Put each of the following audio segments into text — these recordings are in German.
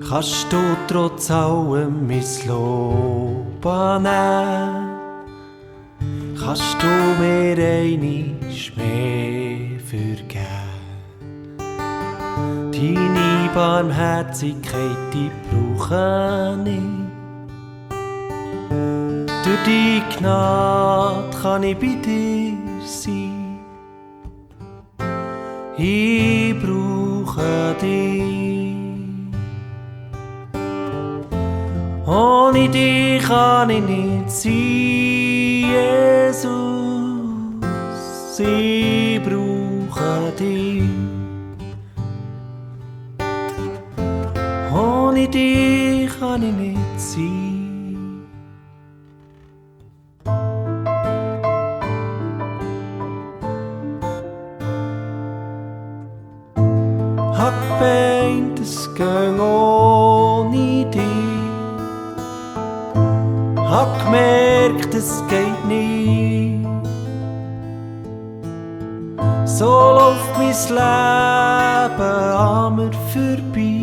Kannst du trotz allem mein Lob annehmen? Kannst du mir einmal mehr vergeben? Deine Barmherzigkeit, die brauche ich. Durch die Gnade kann ich bei dir sein. Ich brauche dich. Ohne dich kann ich nicht sein, Jesus. Ich brauche dich. Ohne dich kann ich nicht sein. Hab gemeint, es ging ohne dich. Hab gemerkt, es geht nicht. So läuft mein Leben an mir vorbei.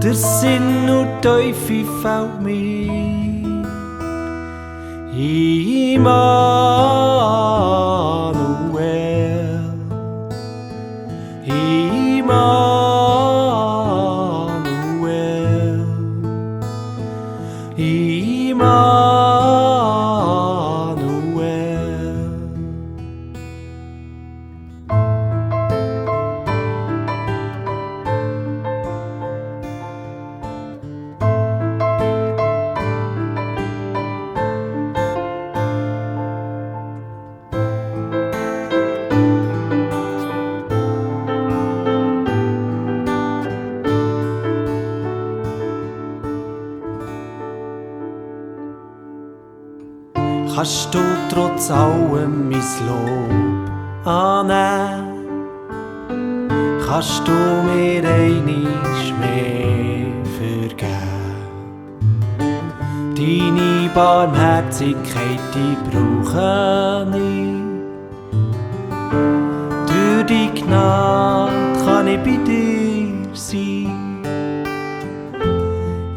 Der Sinn und Teufel fällt mir. Immanuel, Immanuel, Immanuel. Kannst du trotz allem mein Lob annehmen? Kannst du mir einmal mehr vergeben? Deine Barmherzigkeit, die brauche ich. Durch die Gnade kann ich bei dir sein.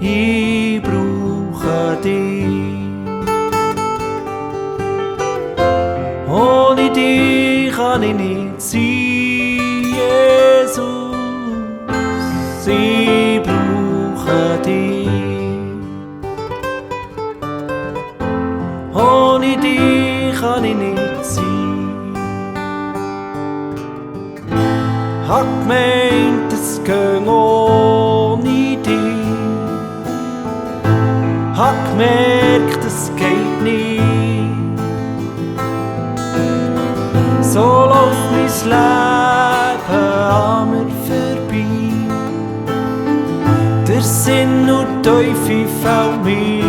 Ich brauche dich. Ohne dich kann ich nicht sein, Jesus. Ich brauche dich. Ohne dich kann ich nicht sein. Hab gemeint, es ging ohne dich. Hab gemerkt, es geht nicht. So läuft mein Leben an mir vorbei. Der Sinn und Teufel fällt mir.